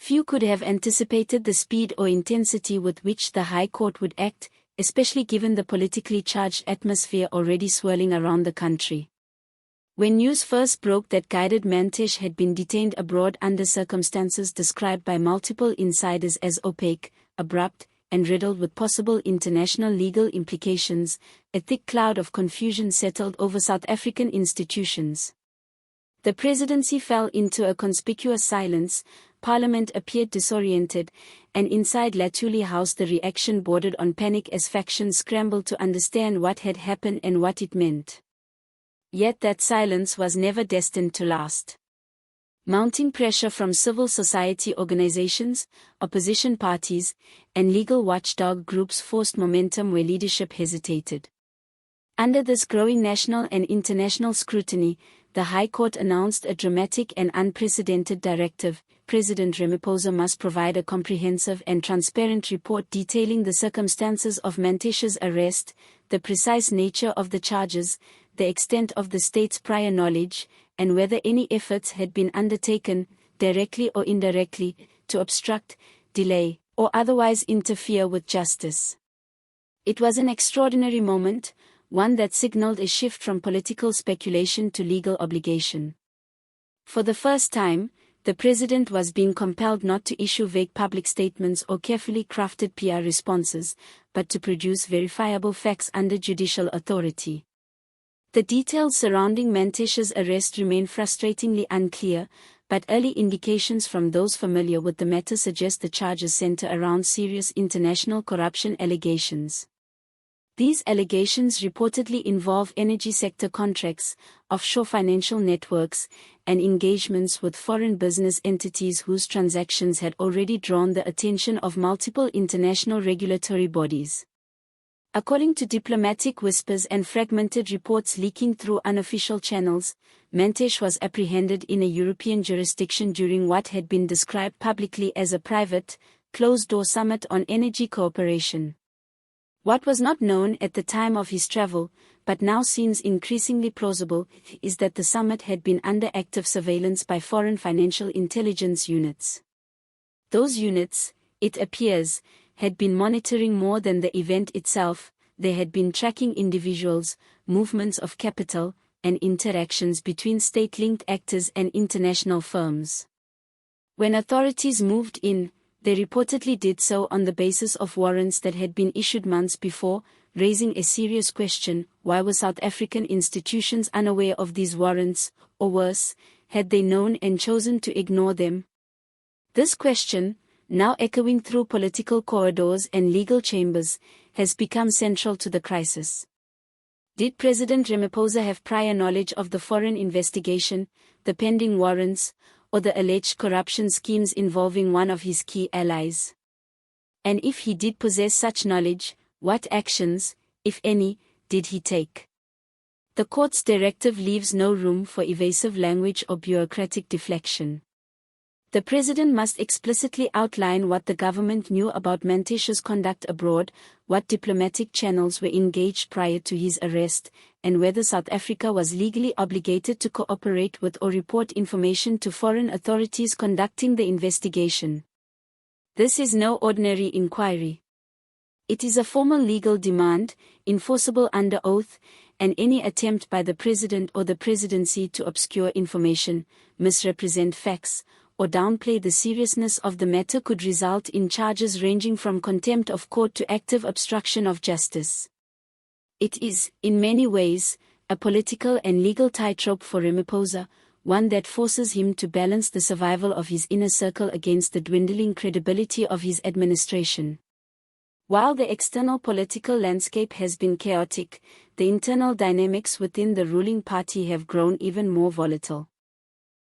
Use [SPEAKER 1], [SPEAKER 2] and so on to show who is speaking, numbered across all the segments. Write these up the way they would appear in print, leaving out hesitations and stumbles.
[SPEAKER 1] Few could have anticipated the speed or intensity with which the High Court would act, especially given the politically charged atmosphere already swirling around the country. When news first broke that Gwede Mantashe had been detained abroad under circumstances described by multiple insiders as opaque, abrupt, and riddled with possible international legal implications, a thick cloud of confusion settled over South African institutions. The presidency fell into a conspicuous silence, Parliament appeared disoriented, and inside Latuli House the reaction bordered on panic as factions scrambled to understand what had happened and what it meant. Yet that silence was never destined to last. Mounting pressure from civil society organizations, opposition parties, and legal watchdog groups forced momentum where leadership hesitated. Under this growing national and international scrutiny, the High Court announced a dramatic and unprecedented directive. President Ramaphosa must provide a comprehensive and transparent report detailing the circumstances of Mantashe's arrest, the precise nature of the charges, the extent of the state's prior knowledge, and whether any efforts had been undertaken, directly or indirectly, to obstruct, delay, or otherwise interfere with justice. It was an extraordinary moment, one that signaled a shift from political speculation to legal obligation. For the first time, the president was being compelled not to issue vague public statements or carefully crafted PR responses, but to produce verifiable facts under judicial authority. The details surrounding Mantashe's arrest remain frustratingly unclear, but early indications from those familiar with the matter suggest the charges center around serious international corruption allegations. These allegations reportedly involve energy sector contracts, offshore financial networks, and engagements with foreign business entities whose transactions had already drawn the attention of multiple international regulatory bodies. According to diplomatic whispers and fragmented reports leaking through unofficial channels, Mantashe was apprehended in a European jurisdiction during what had been described publicly as a private, closed-door summit on energy cooperation. What was not known at the time of his travel, but now seems increasingly plausible, is that the summit had been under active surveillance by foreign financial intelligence units. Those units, it appears, had been monitoring more than the event itself. They had been tracking individuals, movements of capital, and interactions between state-linked actors and international firms. When authorities moved in, they reportedly did so on the basis of warrants that had been issued months before, raising a serious question: why were South African institutions unaware of these warrants, or worse, had they known and chosen to ignore them? This question, now echoing through political corridors and legal chambers, has become central to the crisis. Did President Ramaphosa have prior knowledge of the foreign investigation, the pending warrants, or the alleged corruption schemes involving one of his key allies? And if he did possess such knowledge, what actions, if any, did he take? The court's directive leaves no room for evasive language or bureaucratic deflection. The president must explicitly outline what the government knew about Mantashe's conduct abroad, what diplomatic channels were engaged prior to his arrest, and whether South Africa was legally obligated to cooperate with or report information to foreign authorities conducting the investigation. This is no ordinary inquiry. It is a formal legal demand, enforceable under oath, and any attempt by the president or the presidency to obscure information, misrepresent facts, or downplay the seriousness of the matter could result in charges ranging from contempt of court to active obstruction of justice. It is, in many ways, a political and legal tightrope for Ramaphosa, one that forces him to balance the survival of his inner circle against the dwindling credibility of his administration. While the external political landscape has been chaotic, the internal dynamics within the ruling party have grown even more volatile.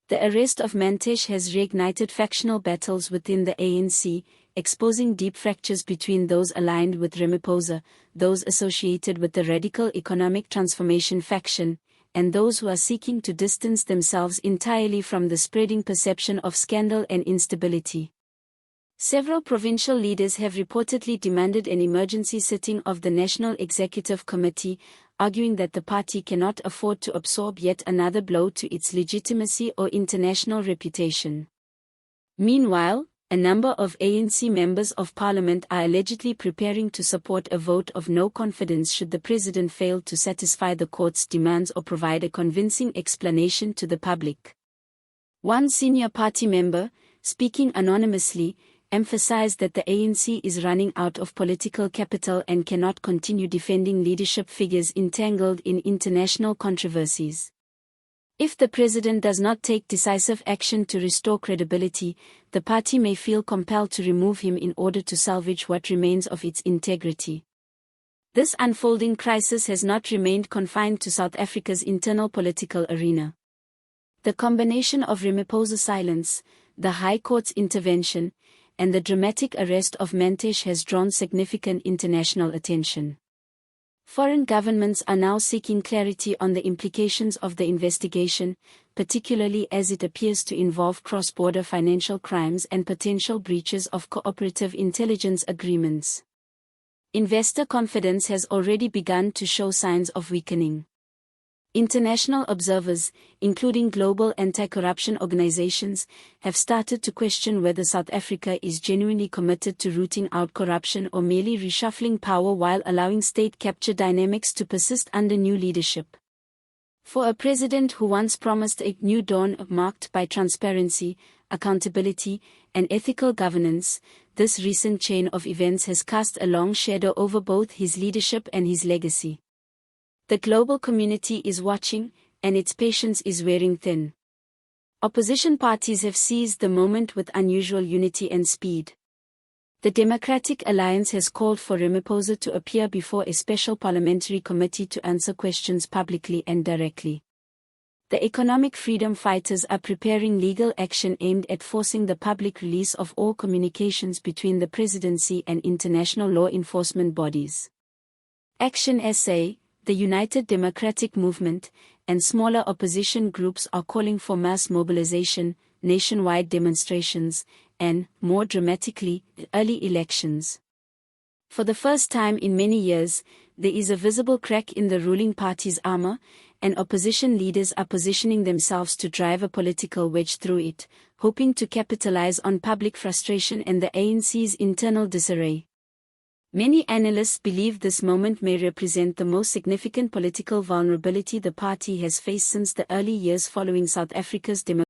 [SPEAKER 1] The arrest of Mantashe has reignited factional battles within the ANC, exposing deep fractures between those aligned with Ramaphosa, those associated with the radical economic transformation faction, and those who are seeking to distance themselves entirely from the spreading perception of scandal and instability. Several provincial leaders have reportedly demanded an emergency sitting of the National Executive Committee, arguing that the party cannot afford to absorb yet another blow to its legitimacy or international reputation. Meanwhile, a number of ANC members of parliament are allegedly preparing to support a vote of no confidence should the president fail to satisfy the court's demands or provide a convincing explanation to the public. One senior party member, speaking anonymously, emphasized that the ANC is running out of political capital and cannot continue defending leadership figures entangled in international controversies. If the president does not take decisive action to restore credibility, the party may feel compelled to remove him in order to salvage what remains of its integrity. This unfolding crisis has not remained confined to South Africa's internal political arena. The combination of Ramaphosa's silence, the High Court's intervention, and the dramatic arrest of Mantashe has drawn significant international attention. Foreign governments are now seeking clarity on the implications of the investigation, particularly as it appears to involve cross-border financial crimes and potential breaches of cooperative intelligence agreements. Investor confidence has already begun to show signs of weakening. International observers, including global anti-corruption organizations, have started to question whether South Africa is genuinely committed to rooting out corruption or merely reshuffling power while allowing state capture dynamics to persist under new leadership. For a president who once promised a new dawn marked by transparency, accountability, and ethical governance, this recent chain of events has cast a long shadow over both his leadership and his legacy. The global community is watching, and its patience is wearing thin. Opposition parties have seized the moment with unusual unity and speed. The Democratic Alliance has called for Ramaphosa to appear before a special parliamentary committee to answer questions publicly and directly. The economic freedom fighters are preparing legal action aimed at forcing the public release of all communications between the presidency and international law enforcement bodies. Action SA, the United Democratic Movement, and smaller opposition groups are calling for mass mobilization, nationwide demonstrations, and, more dramatically, early elections. For the first time in many years, there is a visible crack in the ruling party's armor, and opposition leaders are positioning themselves to drive a political wedge through it, hoping to capitalize on public frustration and the ANC's internal disarray. Many analysts believe this moment may represent the most significant political vulnerability the party has faced since the early years following South Africa's democracy.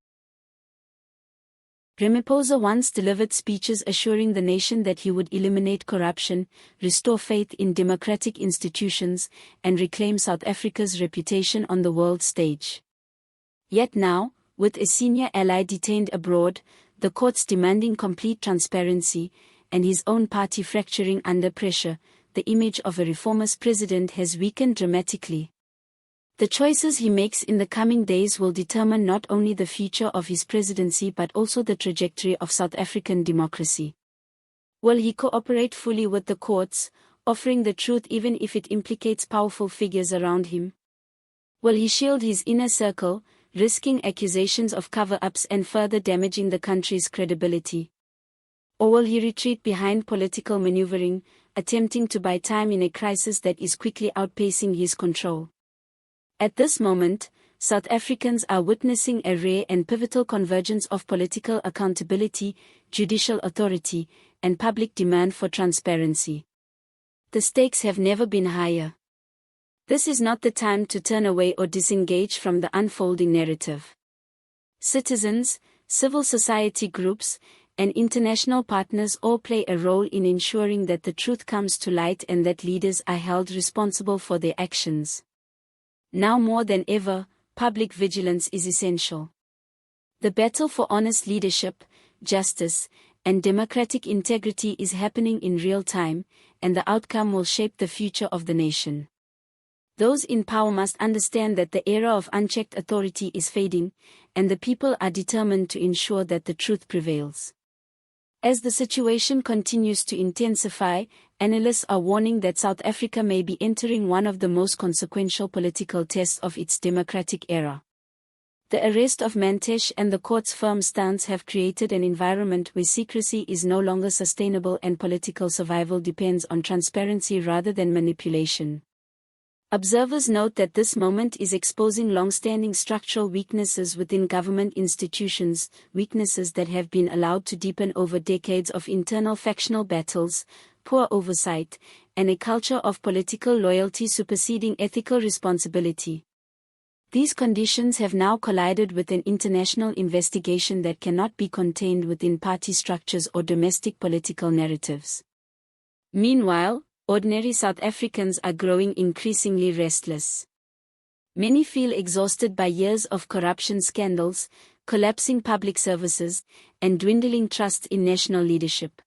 [SPEAKER 1] Ramaphosa once delivered speeches assuring the nation that he would eliminate corruption, restore faith in democratic institutions, and reclaim South Africa's reputation on the world stage. Yet now, with a senior ally detained abroad, the courts demanding complete transparency, and his own party fracturing under pressure, the image of a reformist president has weakened dramatically. The choices he makes in the coming days will determine not only the future of his presidency but also the trajectory of South African democracy. Will he cooperate fully with the courts, offering the truth even if it implicates powerful figures around him? Will he shield his inner circle, risking accusations of cover-ups and further damaging the country's credibility? Or will he retreat behind political maneuvering, attempting to buy time in a crisis that is quickly outpacing his control? At this moment, South Africans are witnessing a rare and pivotal convergence of political accountability, judicial authority, and public demand for transparency. The stakes have never been higher. This is not the time to turn away or disengage from the unfolding narrative. Citizens, civil society groups, and international partners all play a role in ensuring that the truth comes to light and that leaders are held responsible for their actions. Now more than ever, public vigilance is essential. The battle for honest leadership, justice, and democratic integrity is happening in real time, and the outcome will shape the future of the nation. Those in power must understand that the era of unchecked authority is fading, and the people are determined to ensure that the truth prevails. As the situation continues to intensify, analysts are warning that South Africa may be entering one of the most consequential political tests of its democratic era. The arrest of Mantashe and the court's firm stance have created an environment where secrecy is no longer sustainable and political survival depends on transparency rather than manipulation. Observers note that this moment is exposing long-standing structural weaknesses within government institutions, weaknesses that have been allowed to deepen over decades of internal factional battles, poor oversight, and a culture of political loyalty superseding ethical responsibility. These conditions have now collided with an international investigation that cannot be contained within party structures or domestic political narratives. Meanwhile, ordinary South Africans are growing increasingly restless. Many feel exhausted by years of corruption scandals, collapsing public services, and dwindling trust in national leadership.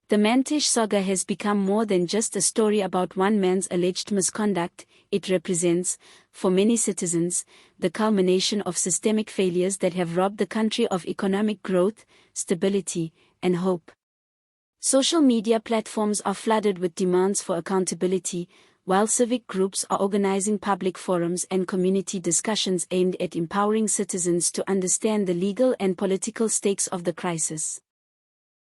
[SPEAKER 1] The Mantashe saga has become more than just a story about one man's alleged misconduct. It represents, for many citizens, the culmination of systemic failures that have robbed the country of economic growth, stability, and hope. Social media platforms are flooded with demands for accountability, while civic groups are organizing public forums and community discussions aimed at empowering citizens to understand the legal and political stakes of the crisis.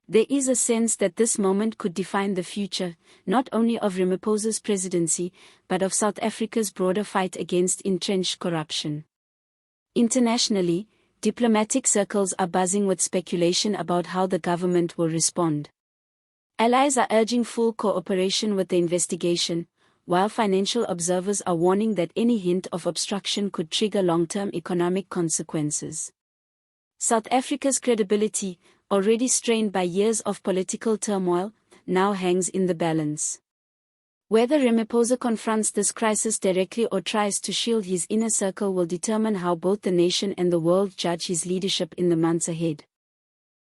[SPEAKER 1] There is a sense that this moment could define the future, not only of Ramaphosa's presidency, but of South Africa's broader fight against entrenched corruption. Internationally, diplomatic circles are buzzing with speculation about how the government will respond. Allies are urging full cooperation with the investigation, while financial observers are warning that any hint of obstruction could trigger long-term economic consequences. South Africa's credibility, already strained by years of political turmoil, now hangs in the balance. Whether Ramaphosa confronts this crisis directly or tries to shield his inner circle will determine how both the nation and the world judge his leadership in the months ahead.